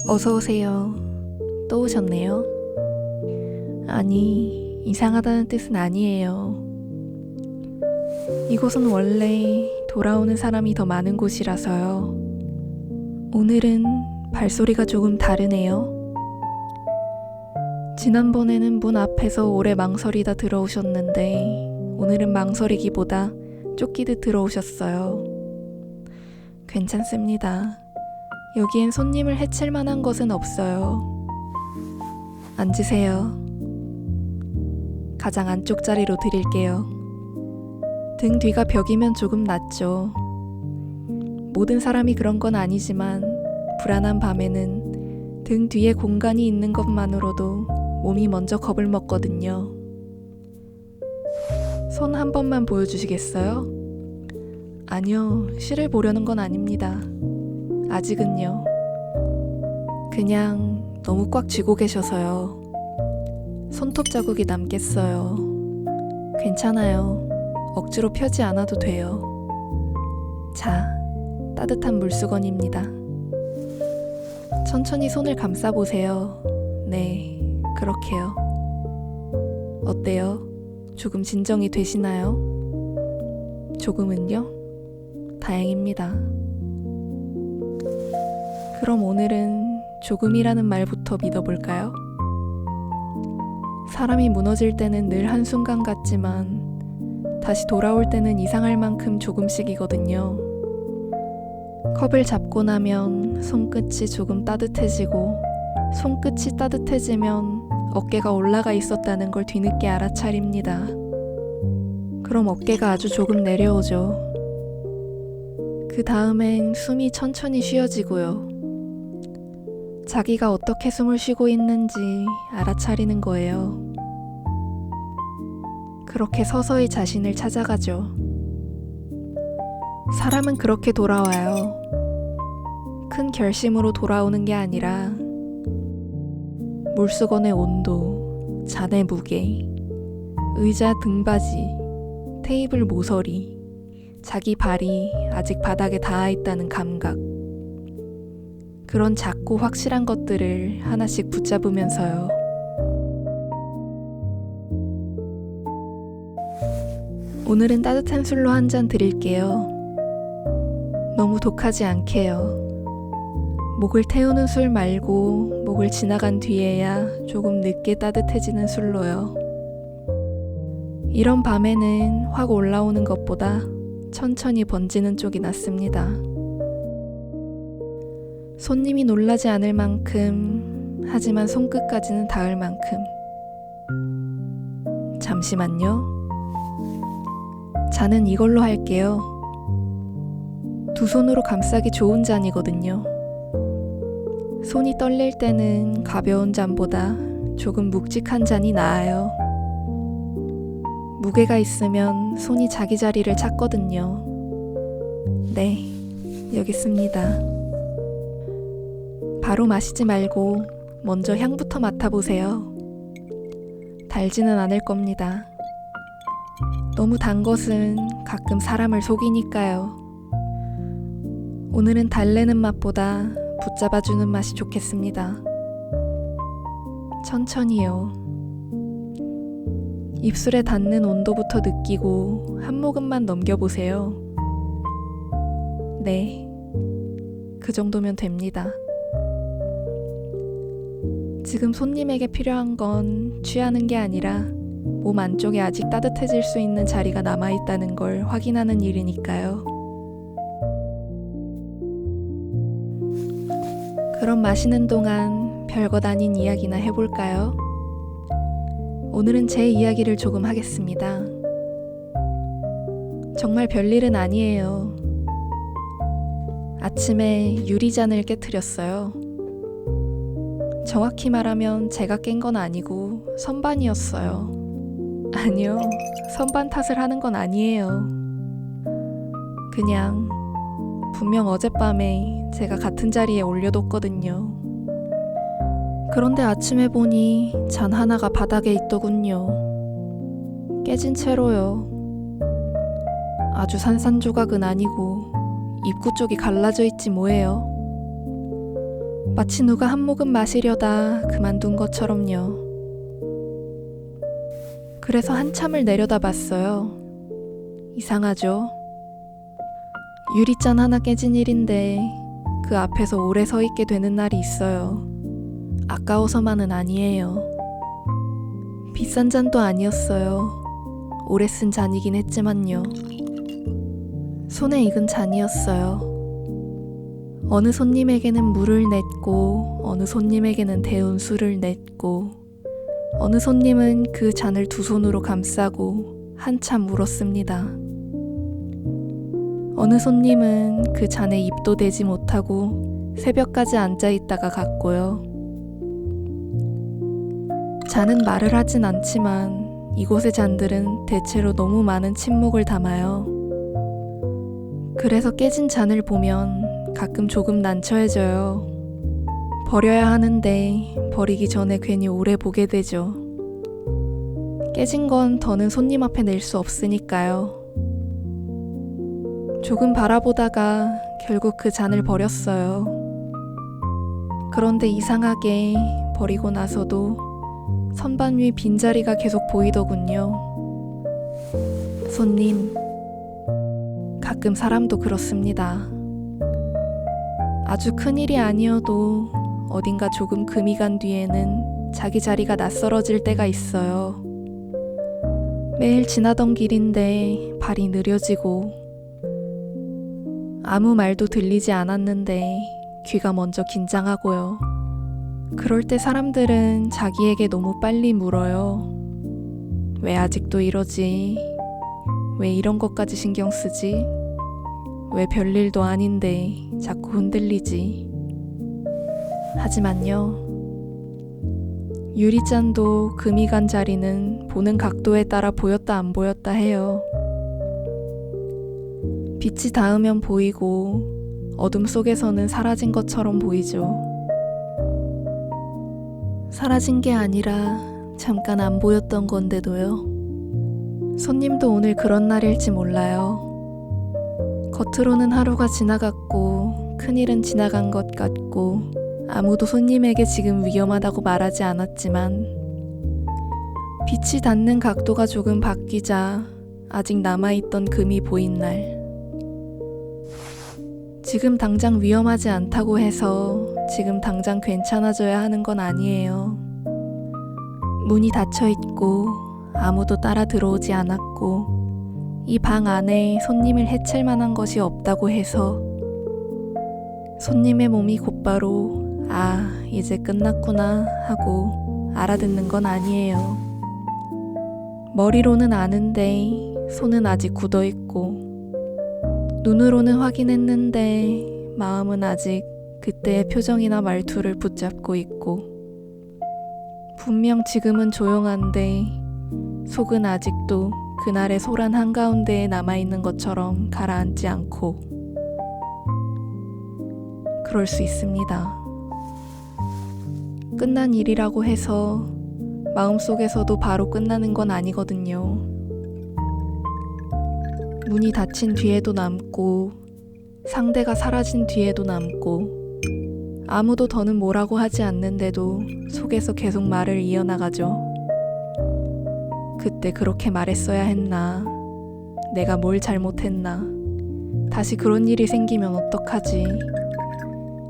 어서 오세요. 또 오셨네요. 아니, 이상하다는 뜻은 아니에요. 이곳은 원래 돌아오는 사람이 더 많은 곳이라서요. 오늘은 발소리가 조금 다르네요. 지난번에는 문 앞에서 오래 망설이다 들어오셨는데 오늘은 망설이기보다 쫓기듯 들어오셨어요. 괜찮습니다. 여기엔 손님을 해칠 만한 것은 없어요. 앉으세요. 가장 안쪽 자리로 드릴게요. 등 뒤가 벽이면 조금 낫죠. 모든 사람이 그런 건 아니지만 불안한 밤에는 등 뒤에 공간이 있는 것만으로도 몸이 먼저 겁을 먹거든요. 손 한 번만 보여주시겠어요? 아니요, 실을 보려는 건 아닙니다. 아직은요. 그냥 너무 꽉 쥐고 계셔서요. 손톱 자국이 남겠어요. 괜찮아요. 억지로 펴지 않아도 돼요. 자, 따뜻한 물수건입니다. 천천히 손을 감싸보세요. 네, 그렇게요. 어때요? 조금 진정이 되시나요? 조금은요? 다행입니다. 그럼 오늘은 조금이라는 말부터 믿어볼까요? 사람이 무너질 때는 늘 한순간 같지만 다시 돌아올 때는 이상할 만큼 조금씩이거든요. 컵을 잡고 나면 손끝이 조금 따뜻해지고 손끝이 따뜻해지면 어깨가 올라가 있었다는 걸 뒤늦게 알아차립니다. 그럼 어깨가 아주 조금 내려오죠. 그 다음엔 숨이 천천히 쉬어지고요. 자기가 어떻게 숨을 쉬고 있는지 알아차리는 거예요. 그렇게 서서히 자신을 찾아가죠. 사람은 그렇게 돌아와요. 큰 결심으로 돌아오는 게 아니라 물수건의 온도, 잔의 무게, 의자 등받이, 테이블 모서리, 자기 발이 아직 바닥에 닿아 있다는 감각. 그런 작고 확실한 것들을 하나씩 붙잡으면서요. 오늘은 따뜻한 술로 한 잔 드릴게요. 너무 독하지 않게요. 목을 태우는 술 말고 목을 지나간 뒤에야 조금 늦게 따뜻해지는 술로요. 이런 밤에는 확 올라오는 것보다 천천히 번지는 쪽이 낫습니다. 손님이 놀라지 않을 만큼, 하지만 손끝까지는 닿을 만큼. 잠시만요. 잔은 이걸로 할게요. 두 손으로 감싸기 좋은 잔이거든요. 손이 떨릴 때는 가벼운 잔보다 조금 묵직한 잔이 나아요. 무게가 있으면 손이 자기 자리를 찾거든요. 네, 여기 있습니다. 바로 마시지 말고 먼저 향부터 맡아보세요. 달지는 않을 겁니다. 너무 단 것은 가끔 사람을 속이니까요. 오늘은 달래는 맛보다 붙잡아주는 맛이 좋겠습니다. 천천히요. 입술에 닿는 온도부터 느끼고 한 모금만 넘겨보세요. 네, 그 정도면 됩니다. 지금 손님에게 필요한 건 취하는 게 아니라 몸 안쪽에 아직 따뜻해질 수 있는 자리가 남아있다는 걸 확인하는 일이니까요. 그럼 마시는 동안 별것 아닌 이야기나 해볼까요? 오늘은 제 이야기를 조금 하겠습니다. 정말 별일은 아니에요. 아침에 유리잔을 깨트렸어요. 정확히 말하면 제가 깬 건 아니고 선반이었어요. 아니요, 선반 탓을 하는 건 아니에요. 그냥 분명 어젯밤에 제가 같은 자리에 올려뒀거든요. 그런데 아침에 보니 잔 하나가 바닥에 있더군요. 깨진 채로요. 아주 산산조각은 아니고 입구 쪽이 갈라져 있지 뭐예요. 마치 누가 한 모금 마시려다 그만둔 것처럼요. 그래서 한참을 내려다봤어요. 이상하죠? 유리잔 하나 깨진 일인데 그 앞에서 오래 서 있게 되는 날이 있어요. 아까워서만은 아니에요. 비싼 잔도 아니었어요. 오래 쓴 잔이긴 했지만요. 손에 익은 잔이었어요. 어느 손님에게는 물을 냈고 어느 손님에게는 데운 술을 냈고 어느 손님은 그 잔을 두 손으로 감싸고 한참 울었습니다. 어느 손님은 그 잔에 입도 대지 못하고 새벽까지 앉아있다가 갔고요. 잔은 말을 하진 않지만 이곳의 잔들은 대체로 너무 많은 침묵을 담아요. 그래서 깨진 잔을 보면 가끔 조금 난처해져요. 버려야 하는데 버리기 전에 괜히 오래 보게 되죠. 깨진 건 더는 손님 앞에 낼 수 없으니까요. 조금 바라보다가 결국 그 잔을 버렸어요. 그런데 이상하게 버리고 나서도 선반 위 빈자리가 계속 보이더군요. 손님, 가끔 사람도 그렇습니다. 아주 큰일이 아니어도 어딘가 조금 금이 간 뒤에는 자기 자리가 낯설어질 때가 있어요. 매일 지나던 길인데 발이 느려지고 아무 말도 들리지 않았는데 귀가 먼저 긴장하고요. 그럴 때 사람들은 자기에게 너무 빨리 물어요. 왜 아직도 이러지? 왜 이런 것까지 신경 쓰지? 왜 별일도 아닌데 자꾸 흔들리지? 하지만요, 유리잔도 금이 간 자리는 보는 각도에 따라 보였다 안 보였다 해요. 빛이 닿으면 보이고 어둠 속에서는 사라진 것처럼 보이죠. 사라진 게 아니라 잠깐 안 보였던 건데도요. 손님도 오늘 그런 날일지 몰라요. 겉으로는 하루가 지나갔고 큰일은 지나간 것 같고 아무도 손님에게 지금 위험하다고 말하지 않았지만 빛이 닿는 각도가 조금 바뀌자 아직 남아있던 금이 보인 날, 지금 당장 위험하지 않다고 해서 지금 당장 괜찮아져야 하는 건 아니에요. 문이 닫혀있고 아무도 따라 들어오지 않았고 이 방 안에 손님을 해칠 만한 것이 없다고 해서 손님의 몸이 곧바로 아, 이제 끝났구나 하고 알아듣는 건 아니에요. 머리로는 아는데 손은 아직 굳어있고 눈으로는 확인했는데 마음은 아직 그때의 표정이나 말투를 붙잡고 있고 분명 지금은 조용한데 속은 아직도 그날의 소란 한가운데에 남아있는 것처럼 가라앉지 않고 그럴 수 있습니다. 끝난 일이라고 해서 마음속에서도 바로 끝나는 건 아니거든요. 문이 닫힌 뒤에도 남고 상대가 사라진 뒤에도 남고 아무도 더는 뭐라고 하지 않는데도 속에서 계속 말을 이어나가죠. 그때 그렇게 말했어야 했나? 내가 뭘 잘못했나? 다시 그런 일이 생기면 어떡하지?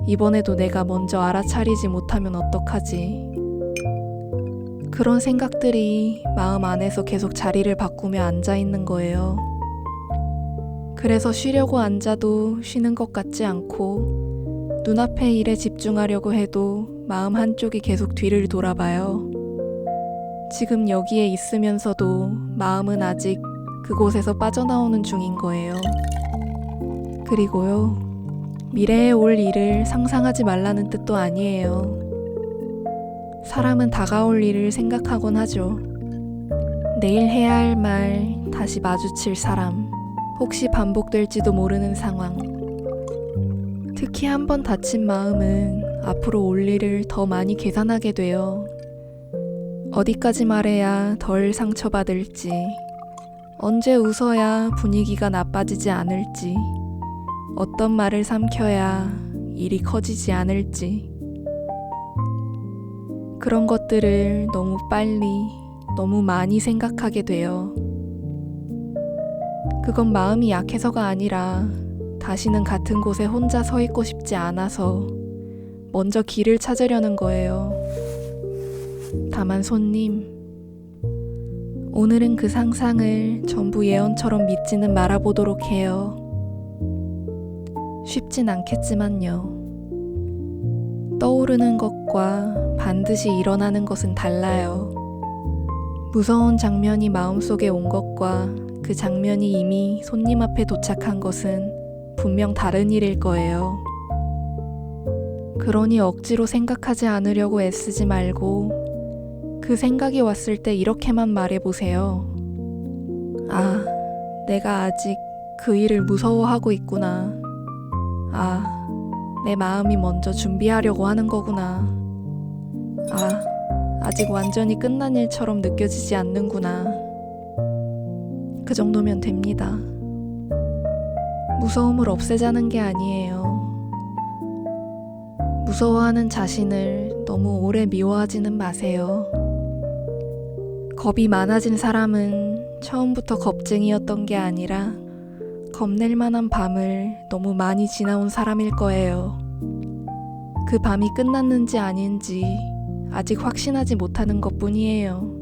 이번에도 내가 먼저 알아차리지 못하면 어떡하지? 그런 생각들이 마음 안에서 계속 자리를 바꾸며 앉아있는 거예요. 그래서 쉬려고 앉아도 쉬는 것 같지 않고 눈앞의 일에 집중하려고 해도 마음 한쪽이 계속 뒤를 돌아봐요. 지금 여기에 있으면서도 마음은 아직 그곳에서 빠져나오는 중인 거예요. 그리고요, 미래에 올 일을 상상하지 말라는 뜻도 아니에요. 사람은 다가올 일을 생각하곤 하죠. 내일 해야 할 말, 다시 마주칠 사람, 혹시 반복될지도 모르는 상황. 특히 한번 다친 마음은 앞으로 올 일을 더 많이 계산하게 돼요. 어디까지 말해야 덜 상처받을지, 언제 웃어야 분위기가 나빠지지 않을지, 어떤 말을 삼켜야 일이 커지지 않을지. 그런 것들을 너무 빨리, 너무 많이 생각하게 돼요. 그건 마음이 약해서가 아니라 다시는 같은 곳에 혼자 서 있고 싶지 않아서 먼저 길을 찾으려는 거예요. 다만 손님, 오늘은 그 상상을 전부 예언처럼 믿지는 말아보도록 해요. 쉽진 않겠지만요. 떠오르는 것과 반드시 일어나는 것은 달라요. 무서운 장면이 마음속에 온 것과 그 장면이 이미 손님 앞에 도착한 것은 분명 다른 일일 거예요. 그러니 억지로 생각하지 않으려고 애쓰지 말고 그 생각이 왔을 때 이렇게만 말해보세요. 아, 내가 아직 그 일을 무서워하고 있구나. 아, 내 마음이 먼저 준비하려고 하는 거구나. 아, 아직 완전히 끝난 일처럼 느껴지지 않는구나. 그 정도면 됩니다. 무서움을 없애자는 게 아니에요. 무서워하는 자신을 너무 오래 미워하지는 마세요. 겁이 많아진 사람은 처음부터 겁쟁이였던 게 아니라 겁낼 만한 밤을 너무 많이 지나온 사람일 거예요. 그 밤이 끝났는지 아닌지 아직 확신하지 못하는 것뿐이에요.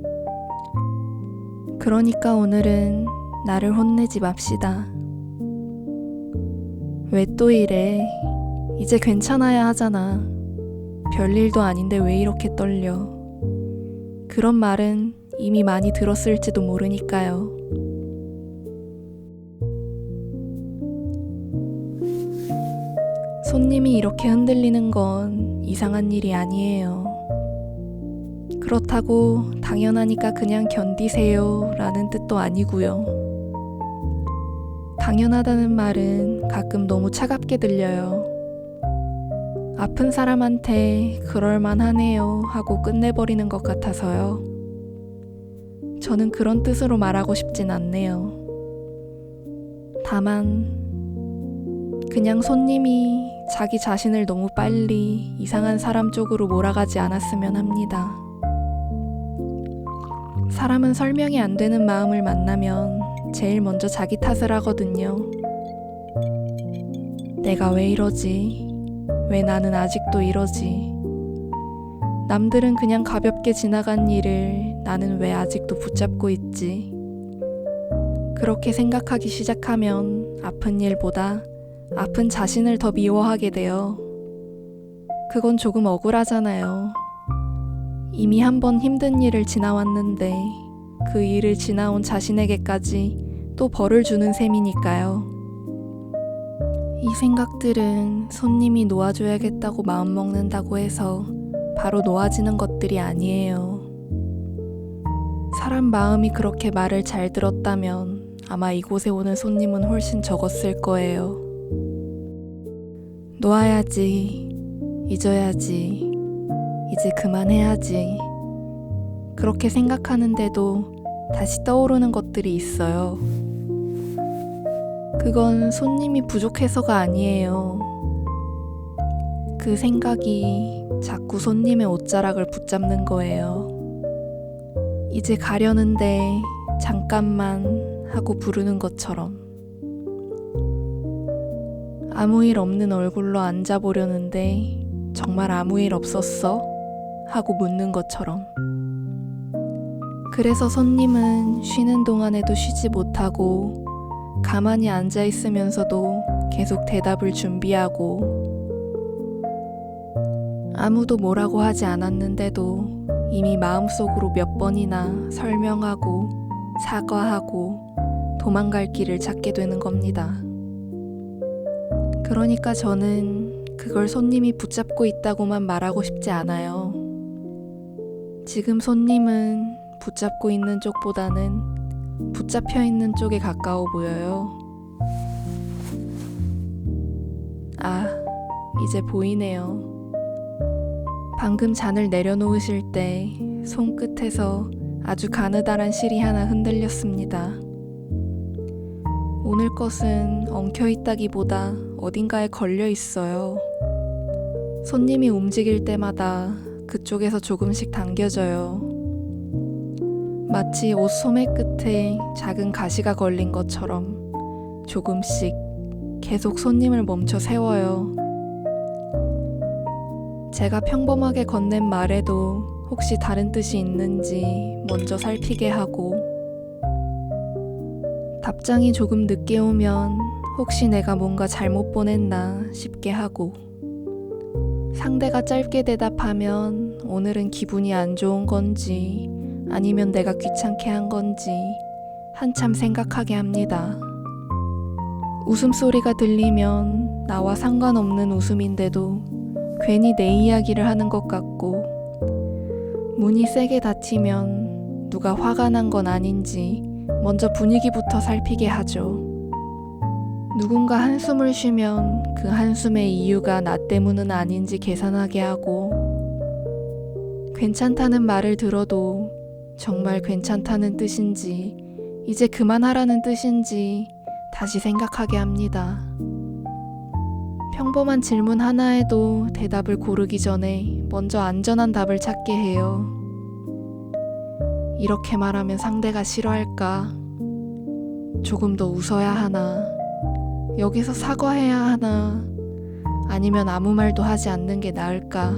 그러니까 오늘은 나를 혼내지 맙시다. 왜 또 이래? 이제 괜찮아야 하잖아. 별일도 아닌데 왜 이렇게 떨려? 그런 말은 이미 많이 들었을지도 모르니까요. 손님이 이렇게 흔들리는 건 이상한 일이 아니에요. 그렇다고 당연하니까 그냥 견디세요 라는 뜻도 아니고요. 당연하다는 말은 가끔 너무 차갑게 들려요. 아픈 사람한테 그럴만하네요 하고 끝내버리는 것 같아서요. 저는 그런 뜻으로 말하고 싶진 않네요. 다만 그냥 손님이 자기 자신을 너무 빨리 이상한 사람 쪽으로 몰아가지 않았으면 합니다. 사람은 설명이 안 되는 마음을 만나면 제일 먼저 자기 탓을 하거든요. 내가 왜 이러지? 왜 나는 아직도 이러지? 남들은 그냥 가볍게 지나간 일을 나는 왜 아직도 붙잡고 있지? 그렇게 생각하기 시작하면 아픈 일보다 아픈 자신을 더 미워하게 돼요. 그건 조금 억울하잖아요. 이미 한 번 힘든 일을 지나왔는데 그 일을 지나온 자신에게까지 또 벌을 주는 셈이니까요. 이 생각들은 손님이 놓아줘야겠다고 마음먹는다고 해서 바로 놓아지는 것들이 아니에요. 사람 마음이 그렇게 말을 잘 들었다면 아마 이곳에 오는 손님은 훨씬 적었을 거예요. 놓아야지, 잊어야지, 이제 그만해야지. 그렇게 생각하는데도 다시 떠오르는 것들이 있어요. 그건 손님이 부족해서가 아니에요. 그 생각이 자꾸 손님의 옷자락을 붙잡는 거예요. 이제 가려는데 잠깐만 하고 부르는 것처럼. 아무 일 없는 얼굴로 앉아보려는데 정말 아무 일 없었어? 하고 묻는 것처럼. 그래서 손님은 쉬는 동안에도 쉬지 못하고 가만히 앉아 있으면서도 계속 대답을 준비하고 아무도 뭐라고 하지 않았는데도 이미 마음속으로 몇 번이나 설명하고 사과하고 도망갈 길을 찾게 되는 겁니다. 그러니까 저는 그걸 손님이 붙잡고 있다고만 말하고 싶지 않아요. 지금 손님은 붙잡고 있는 쪽보다는 붙잡혀 있는 쪽에 가까워 보여요. 아, 이제 보이네요. 방금 잔을 내려놓으실 때 손끝에서 아주 가느다란 실이 하나 흔들렸습니다. 오늘 것은 엉켜있다기보다 어딘가에 걸려 있어요. 손님이 움직일 때마다 그쪽에서 조금씩 당겨져요. 마치 옷 소매 끝에 작은 가시가 걸린 것처럼 조금씩 계속 손님을 멈춰 세워요. 제가 평범하게 건넨 말에도 혹시 다른 뜻이 있는지 먼저 살피게 하고, 답장이 조금 늦게 오면 혹시 내가 뭔가 잘못 보냈나 싶게 하고, 상대가 짧게 대답하면 오늘은 기분이 안 좋은 건지 아니면 내가 귀찮게 한 건지 한참 생각하게 합니다. 웃음소리가 들리면 나와 상관없는 웃음인데도 괜히 내 이야기를 하는 것 같고, 문이 세게 닫히면 누가 화가 난 건 아닌지 먼저 분위기부터 살피게 하죠. 누군가 한숨을 쉬면 그 한숨의 이유가 나 때문은 아닌지 계산하게 하고, 괜찮다는 말을 들어도 정말 괜찮다는 뜻인지 이제 그만하라는 뜻인지 다시 생각하게 합니다. 평범한 질문 하나에도 대답을 고르기 전에 먼저 안전한 답을 찾게 해요. 이렇게 말하면 상대가 싫어할까? 조금 더 웃어야 하나? 여기서 사과해야 하나? 아니면 아무 말도 하지 않는 게 나을까?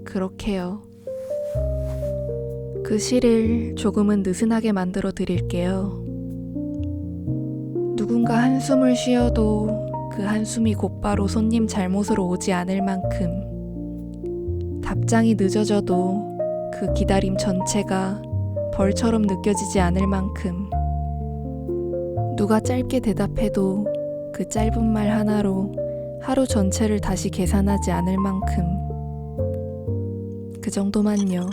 그렇게요. 그 시를 조금은 느슨하게 만들어 드릴게요. 누군가 한숨을 쉬어도 그 한숨이 곧바로 손님 잘못으로 오지 않을 만큼, 답장이 늦어져도 그 기다림 전체가 벌처럼 느껴지지 않을 만큼, 누가 짧게 대답해도 그 짧은 말 하나로 하루 전체를 다시 계산하지 않을 만큼, 그 정도만요.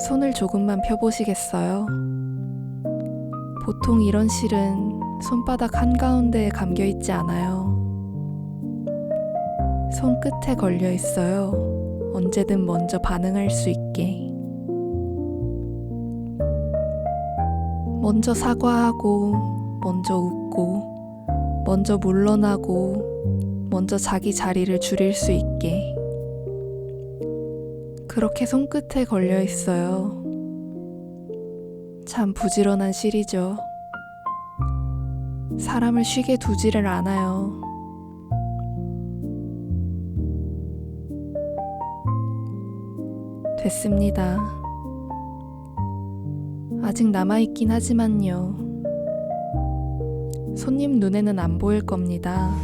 손을 조금만 펴보시겠어요? 보통 이런 실은 손바닥 한가운데에 감겨있지 않아요. 손끝에 걸려 있어요. 언제든 먼저 반응할 수 있게. 먼저 사과하고, 먼저 웃고, 먼저 물러나고, 먼저 자기 자리를 줄일 수 있게. 그렇게 손끝에 걸려 있어요. 참 부지런한 실이죠. 사람을 쉬게 두지를 않아요. 됐습니다. 아직 남아있긴 하지만요. 손님 눈에는 안 보일 겁니다.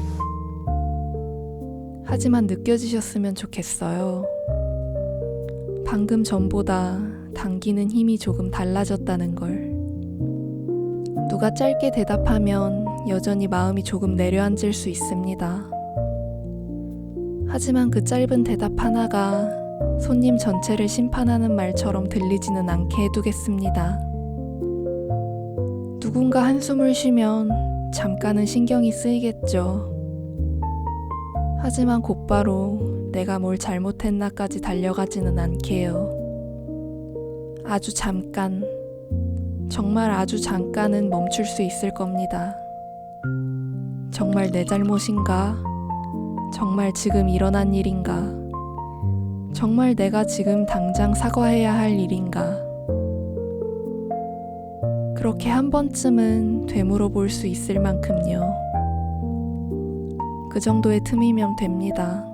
하지만 느껴지셨으면 좋겠어요. 방금 전보다 당기는 힘이 조금 달라졌다는 걸. 누가 짧게 대답하면 여전히 마음이 조금 내려앉을 수 있습니다. 하지만 그 짧은 대답 하나가 손님 전체를 심판하는 말처럼 들리지는 않게 해두겠습니다. 누군가 한숨을 쉬면 잠깐은 신경이 쓰이겠죠. 하지만 곧바로 내가 뭘 잘못했나까지 달려가지는 않게요. 아주 잠깐, 정말 아주 잠깐은 멈출 수 있을 겁니다. 정말 내 잘못인가? 정말 지금 일어난 일인가? 정말 내가 지금 당장 사과해야 할 일인가? 그렇게 한 번쯤은 되물어 볼 수 있을 만큼요. 그 정도의 틈이면 됩니다.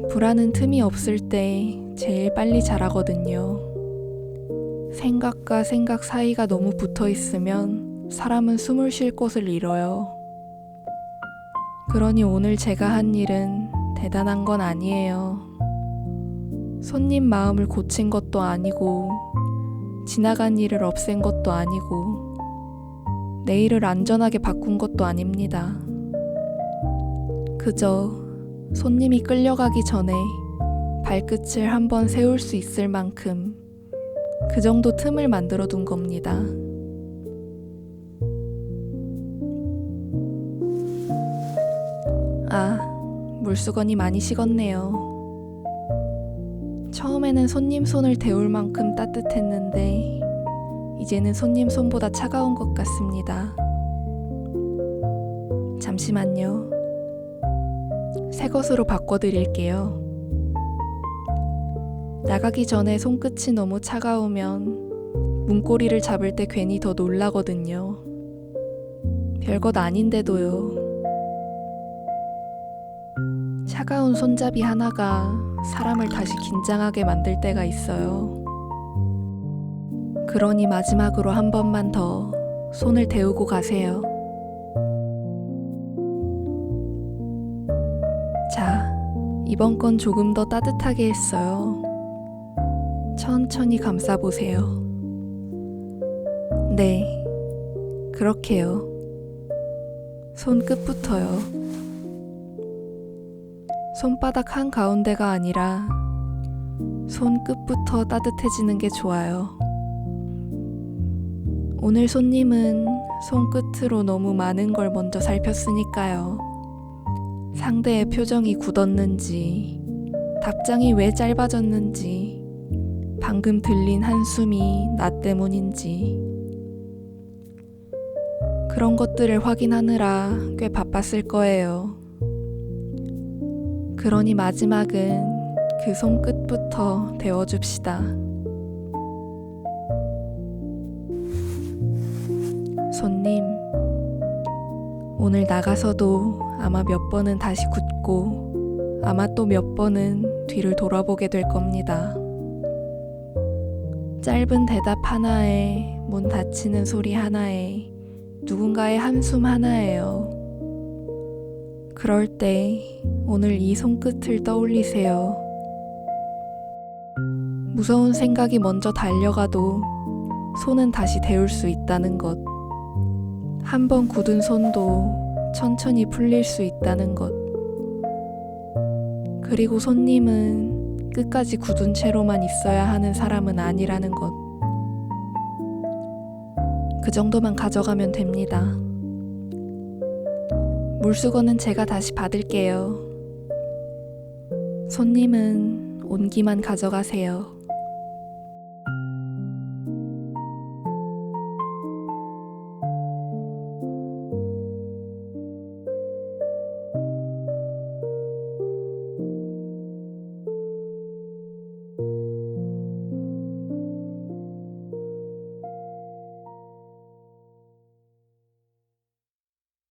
불안은 틈이 없을 때 제일 빨리 자라거든요. 생각과 생각 사이가 너무 붙어 있으면 사람은 숨을 쉴 곳을 잃어요. 그러니 오늘 제가 한 일은 대단한 건 아니에요. 손님 마음을 고친 것도 아니고, 지나간 일을 없앤 것도 아니고, 내일을 안전하게 바꾼 것도 아닙니다. 그저 손님이 끌려가기 전에 발끝을 한번 세울 수 있을 만큼 그 정도 틈을 만들어 둔 겁니다. 물수건이 많이 식었네요. 처음에는 손님 손을 데울 만큼 따뜻했는데 이제는 손님 손보다 차가운 것 같습니다. 잠시만요. 새 것으로 바꿔드릴게요. 나가기 전에 손끝이 너무 차가우면 문고리를 잡을 때 괜히 더 놀라거든요. 별것 아닌데도요. 차가운 손잡이 하나가 사람을 다시 긴장하게 만들 때가 있어요. 그러니 마지막으로 한 번만 더 손을 데우고 가세요. 자, 이번 건 조금 더 따뜻하게 했어요. 천천히 감싸보세요. 네, 그렇게요. 손끝부터요. 손바닥 한가운데가 아니라 손끝부터 따뜻해지는 게 좋아요. 오늘 손님은 손끝으로 너무 많은 걸 먼저 살폈으니까요. 상대의 표정이 굳었는지, 답장이 왜 짧아졌는지, 방금 들린 한숨이 나 때문인지, 그런 것들을 확인하느라 꽤 바빴을 거예요. 그러니 마지막은 그 손끝부터 데워줍시다. 손님, 오늘 나가서도 아마 몇 번은 다시 굳고 아마 또 몇 번은 뒤를 돌아보게 될 겁니다. 짧은 대답 하나에, 문 닫히는 소리 하나에, 누군가의 한숨 하나예요. 그럴 때 오늘 이 손끝을 떠올리세요. 무서운 생각이 먼저 달려가도 손은 다시 데울 수 있다는 것. 한 번 굳은 손도 천천히 풀릴 수 있다는 것. 그리고 손님은 끝까지 굳은 채로만 있어야 하는 사람은 아니라는 것. 그 정도만 가져가면 됩니다. 물수건은 제가 다시 받을게요. 손님은 온기만 가져가세요.